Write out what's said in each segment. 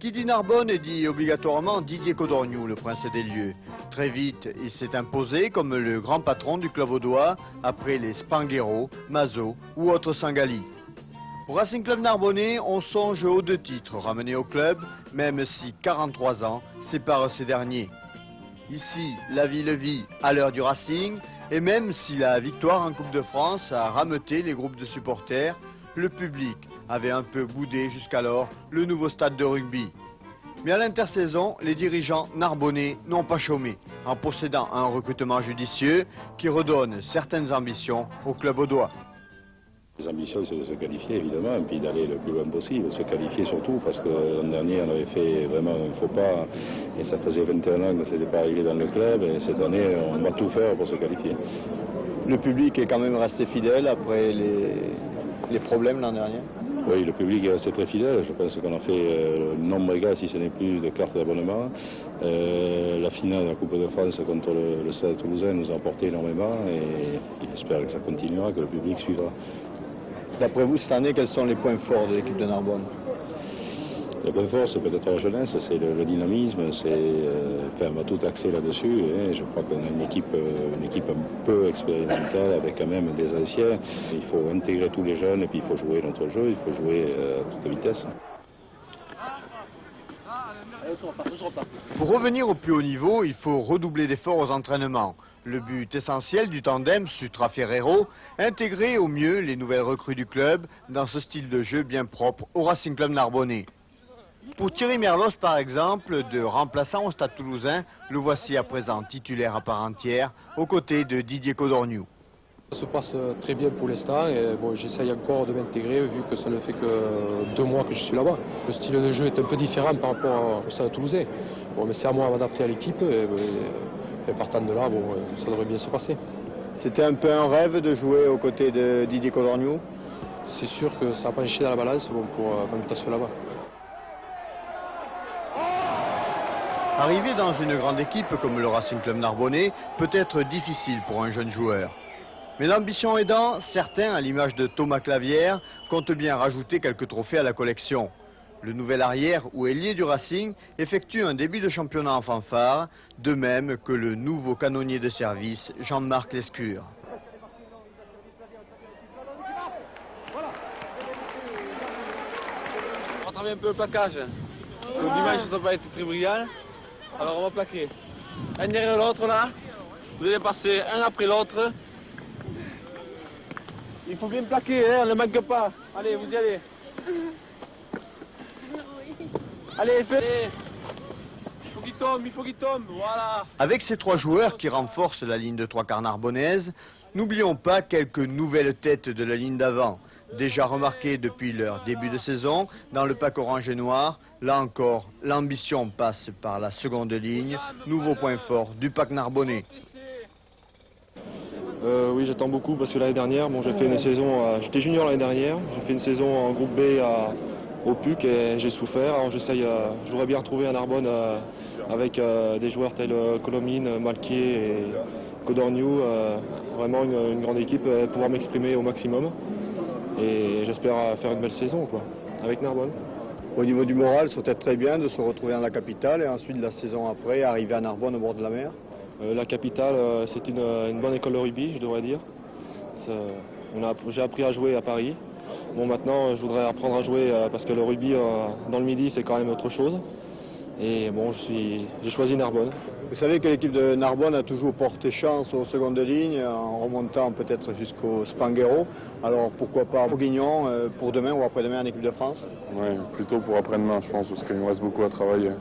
Qui dit Narbonne dit obligatoirement Didier Codorniou, le prince des lieux. Très vite, il s'est imposé comme le grand patron du club audois, après les Spanghero, Mazo ou autres Sangali. Au Racing Club Narbonnais, on songe aux 2 titres ramenés au club, même si 43 ans séparent ces derniers. Ici, la ville vit à l'heure du Racing, et même si la victoire en Coupe de France a rameuté les groupes de supporters, le public avait un peu boudé jusqu'alors le nouveau stade de rugby. Mais à l'intersaison, les dirigeants narbonnais n'ont pas chômé, en possédant un recrutement judicieux qui redonne certaines ambitions au club audois. Les ambitions, c'est de se qualifier évidemment, et puis d'aller le plus loin possible, se qualifier surtout, parce que l'an dernier on avait fait vraiment un faux pas, et ça faisait 21 ans que ce n'était pas arrivé dans le club, et cette année on va tout faire pour se qualifier. Le public est quand même resté fidèle après les problèmes l'an dernier? Oui, le public est resté très fidèle, je pense qu'on a fait nombre égal, si ce n'est plus, de cartes d'abonnement. La finale de la Coupe de France contre le Stade Toulousain nous a apporté énormément, et j'espère que ça continuera, que le public suivra. D'après vous, cette année, quels sont les points forts de l'équipe de Narbonne? Les points forts, c'est peut-être la jeunesse, c'est le dynamisme, on va tout axer là-dessus. Je crois qu'on a une équipe un peu expérimentale, avec quand même des anciens. Il faut intégrer tous les jeunes, et puis il faut jouer notre jeu, il faut jouer à toute vitesse. Pour revenir au plus haut niveau, il faut redoubler d'efforts aux entraînements. Le but essentiel du tandem Sutra-Ferrero, intégrer au mieux les nouvelles recrues du club dans ce style de jeu bien propre au Racing Club Narbonnais. Pour Thierry Merlos, par exemple, de remplaçant au Stade Toulousain, le voici à présent titulaire à part entière, aux côtés de Didier Codorniou. Ça se passe très bien pour l'instant, et bon, j'essaye encore de m'intégrer vu que ça ne fait que 2 mois que je suis là-bas. Le style de jeu est un peu différent par rapport au Stade Toulousain. Bon, mais c'est à moi de m'adapter à l'équipe, et partant de là, bon, ça devrait bien se passer. C'était un peu un rêve de jouer aux côtés de Didier Codorniou? C'est sûr que ça a penché dans la balance bon, pour ma mutation là-bas. Arriver dans une grande équipe comme le Racing Club Narbonnais peut être difficile pour un jeune joueur. Mais l'ambition aidant, certains, à l'image de Thomas Clavière, comptent bien rajouter quelques trophées à la collection. Le nouvel arrière ou ailier du Racing effectue un début de championnat en fanfare, de même que le nouveau canonnier de service, Jean-Marc Lescure. On va travailler un peu le plaquage. Le dimanche, ça ne va pas être très brillant. Alors on va plaquer. Un derrière l'autre là. Vous allez passer un après l'autre. Il faut bien plaquer, hein, on ne manque pas. Allez, vous y allez. Allez, fais. Il faut qu'il tombe, voilà. Avec ces 3 joueurs qui renforcent la ligne de 3 quarts narbonnaise, n'oublions pas quelques nouvelles têtes de la ligne d'avant. Déjà remarquées depuis leur début de saison, dans le pack orange et noir, là encore, l'ambition passe par la seconde ligne, nouveau point fort du pack narbonnais. Oui, j'attends beaucoup parce que l'année dernière, bon, j'ai fait une saison, j'étais junior l'année dernière, j'ai fait une saison en groupe B au PUC et j'ai souffert. Alors je voudrais bien retrouver un Narbonne avec des joueurs tels Colomine, Malquier et Codorniou, vraiment une grande équipe, pouvoir m'exprimer au maximum. Et j'espère faire une belle saison quoi, avec Narbonne. Au niveau du moral, ça peut être très bien de se retrouver dans la capitale et ensuite la saison après, arriver à Narbonne au bord de la mer. La capitale, c'est une bonne école de rugby, je devrais dire. J'ai appris à jouer à Paris. Bon, maintenant, je voudrais apprendre à jouer parce que le rugby dans le Midi, c'est quand même autre chose. Et bon, j'ai choisi Narbonne. Vous savez que l'équipe de Narbonne a toujours porté chance aux secondes lignes, en remontant peut-être jusqu'au Spanghero. Alors pourquoi pas Bourguignon pour demain ou après-demain en équipe de France? Oui, plutôt pour après-demain, je pense, parce qu'il me reste beaucoup à travailler.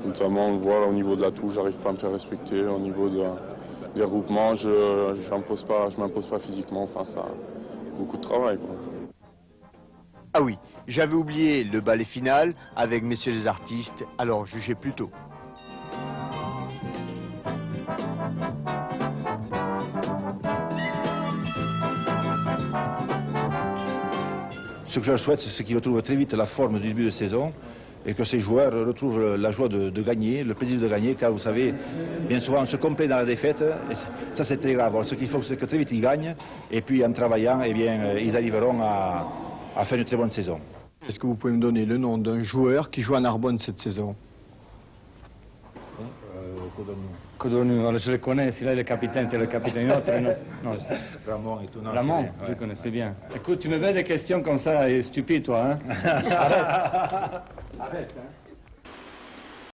Notamment, on voit là, au niveau de la touche, j'arrive pas à me faire respecter. Au niveau des regroupements, je m'impose pas physiquement. Enfin, ça a beaucoup de travail, quoi. Ah oui, j'avais oublié le ballet final avec messieurs les artistes, alors jugez plutôt. Ce que je souhaite, c'est qu'ils retrouvent très vite la forme du début de saison et que ces joueurs retrouvent la joie de gagner, le plaisir de gagner, car vous savez, bien souvent on se complaît dans la défaite, et ça c'est très grave. Alors, ce qu'il faut, c'est que très vite ils gagnent, et puis en travaillant, eh bien, ils arriveront à faire une très bonne saison. Est-ce que vous pouvez me donner le nom d'un joueur qui joue à Narbonne cette saison? Codogno, je le connais, c'est là le capitaine, c'est le capitaine. Autre, non. Ramon et tout. non, Ramon, c'est bien, je ouais. connaissais bien. Écoute, tu me fais des questions comme ça, et stupide toi, hein? Arrête. Arrête, hein?